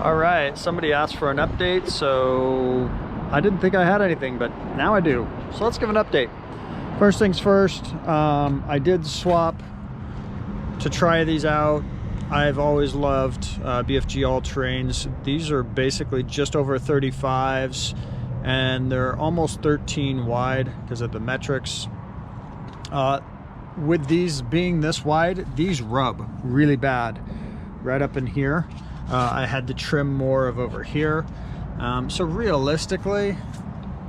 All right, somebody asked for an update, so I didn't think I had anything, but now I do. So let's give an update. First things first, I did swap to try these out. I've always loved BFG all-terrains. These are basically just over 35s, and they're almost 13 wide because of the metrics. With these being this wide, these rub really bad right up in here. I had to trim more of over here. So realistically,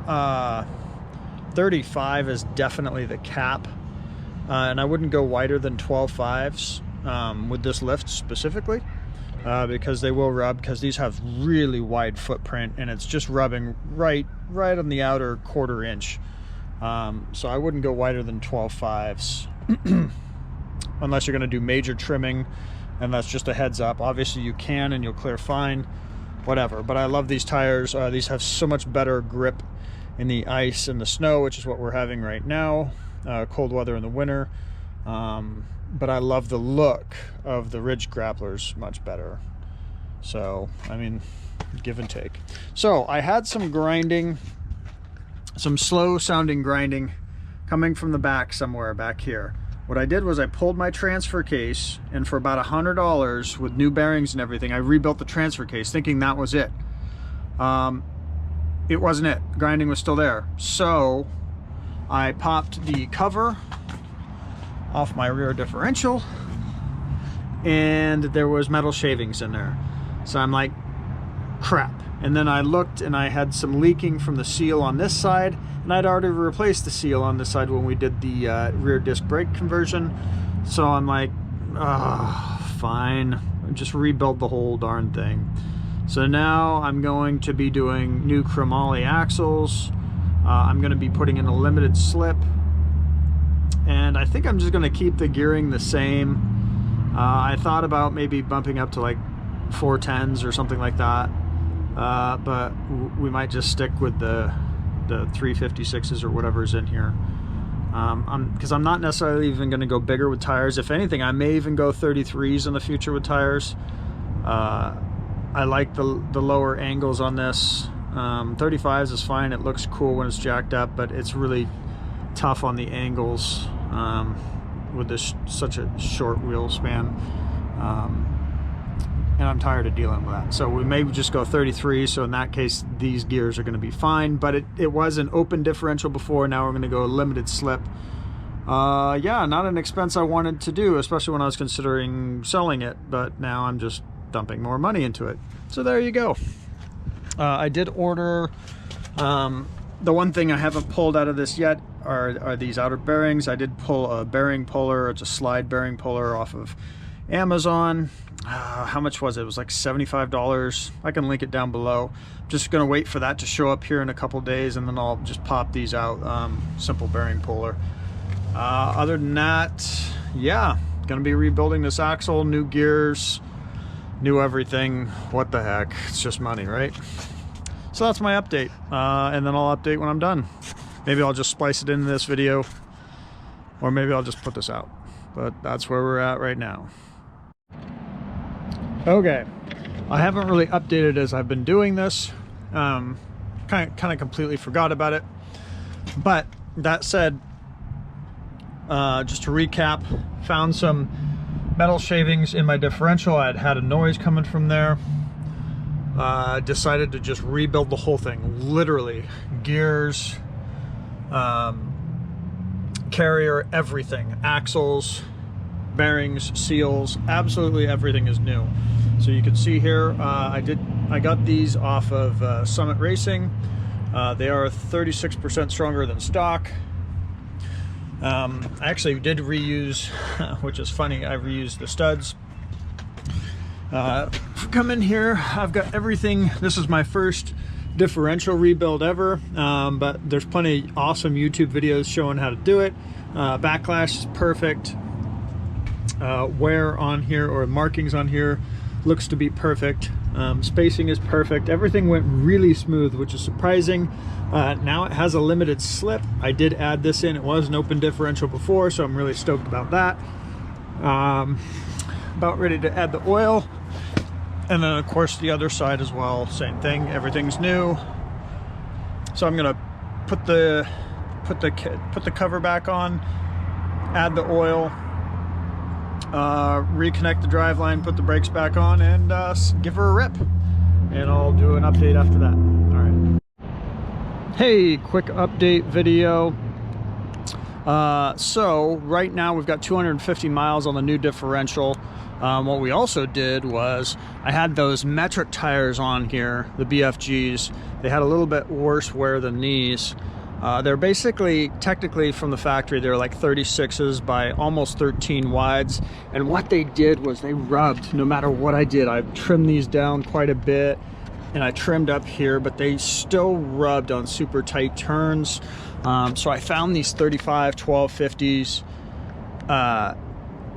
35 is definitely the cap. And I wouldn't go wider than 12.5s with this lift specifically, because they will rub, because these have really wide footprint and it's just rubbing right on the outer 1/4 inch. So I wouldn't go wider than 12.5s unless you're going to do major trimming, and that's just a heads up. Obviously you can and you'll clear fine, whatever. But I love these tires. These have so much better grip in the ice and the snow, which is what we're having right now. Cold weather in the winter. But I love the look of the Ridge grapplers much better. So, I mean, give and take. So I had some grinding, some slow sounding grinding coming from the back somewhere back here. What I did was I pulled my transfer case, and for about $100 with new bearings and everything, I rebuilt the transfer case thinking that was it. It wasn't it. Grinding was still there. So I popped the cover off my rear differential, and there was metal shavings in there. So I'm like, crap. And then I looked and I had some leaking from the seal on this side, and I'd already replaced the seal on this side when we did the rear disc brake conversion. So I'm like, fine, just rebuild the whole darn thing. So now I'm going to be doing new chromoly axles. I'm going to be putting in a limited slip, and I think I'm just going to keep the gearing the same. I thought about maybe bumping up to like 410s or something like that. But we might just stick with the 356s or whatever's in here, because I'm not necessarily even going to go bigger with tires. If anything, I may even go 33s in the future with tires. I like the lower angles on this. 35s is fine, it looks cool when it's jacked up, but it's really tough on the angles with this such a short wheel span. And I'm tired of dealing with that. So we may just go 33, so in that case these gears are going to be fine. But it was an open differential before, now we're going to go a limited slip. Yeah, not an expense I wanted to do, especially when I was considering selling it, but now I'm just dumping more money into it. So there you go. I did order, the one thing I haven't pulled out of this yet are these outer bearings. I did pull a bearing puller. It's a slide bearing puller off of Amazon. How much was it? It was like $75. I can link it down below. Just gonna wait for that to show up here in a couple days, and then I'll just pop these out. Simple bearing puller. Other than that, yeah, gonna be rebuilding this axle, new gears, new everything. What the heck, it's just money, right? So that's my update, and then I'll update when I'm done. Maybe I'll just splice it into this video, or maybe I'll just put this out, but that's where we're at right now. Okay, I haven't really updated as I've been doing this. Kind of completely forgot about it. But that said, just to recap, found some metal shavings in my differential. I had a noise coming from there. Decided to just rebuild the whole thing, literally, gears, carrier, everything, axles, bearings, seals, absolutely everything is new. So you can see here, I got these off of Summit Racing. They are 36% stronger than stock. I actually did reuse, which is funny, I reused the studs. Come in here, I've got everything. This is my first differential rebuild ever, but there's plenty of awesome YouTube videos showing how to do it. Backlash is perfect. Wear on here, or markings on here, looks to be perfect. Spacing is perfect. Everything went really smooth, which is surprising. Now it has a limited slip. I did add this in. It was an open differential before, so I'm really stoked about that. About ready to add the oil. And then of course the other side as well, same thing, everything's new. So I'm gonna put the cover back on, add the oil, reconnect the driveline, put the brakes back on, and give her a rip. And I'll do an update after that. All right. Hey, quick update video. So right now we've got 250 miles on the new differential. What we also did was I had those metric tires on here, the BFGs. They had a little bit worse wear than these. They're basically, technically from the factory, they're like 36s by almost 13 wides. And what they did was they rubbed, no matter what I did. I trimmed these down quite a bit and I trimmed up here, but they still rubbed on super tight turns. So I found these 35 1250s,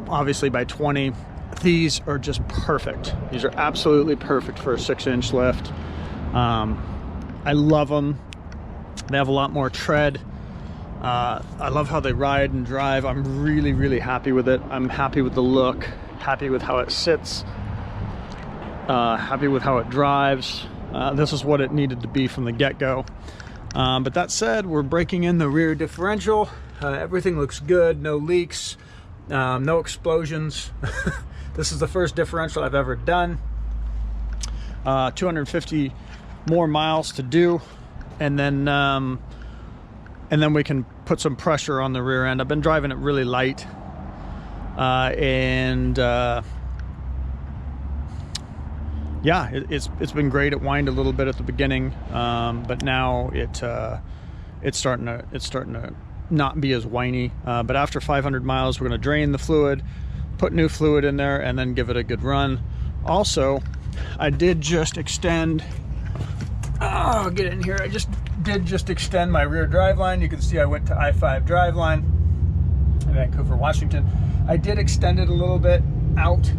obviously by 20. These are just perfect. These are absolutely perfect for a 6-inch lift. I love them. They have a lot more tread. I love how they ride and drive. I'm really happy with it. I'm happy with the look, happy with how it sits, happy with how it drives. This is what it needed to be from the get-go. But that said, we're breaking in the rear differential. Everything looks good, no leaks, no explosions. This is the first differential I've ever done. 250 more miles to do, and then we can put some pressure on the rear end. I've been driving it really light, yeah, it's been great. It whined a little bit at the beginning, but now it's starting to not be as whiny. But after 500 miles, we're going to drain the fluid, put new fluid in there, and then give it a good run. Also, I did just extend. Oh, get in here! I did just extend my rear driveline. You can see I went to I-5 driveline in Vancouver, Washington. I did extend it a little bit out.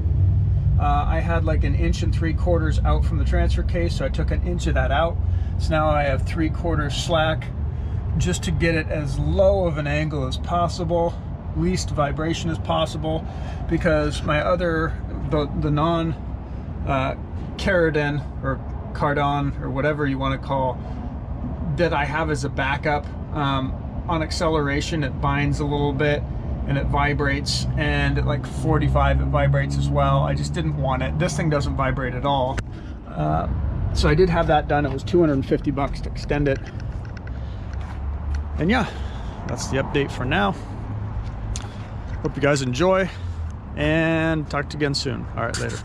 I had like 1 3/4 inches out from the transfer case, so I took 1 inch of that out. So now I have 3/4 slack, just to get it as low of an angle as possible, least vibration as possible, because my other, the non Cardan or Cardon or whatever you want to call, that I have as a backup, on acceleration it binds a little bit and it vibrates, and at like 45 it vibrates as well. I just didn't want it. This thing doesn't vibrate at all. So I did have that done. It was $250 to extend it. And yeah, that's the update for now. Hope you guys enjoy, and talk to you again soon. All right, later.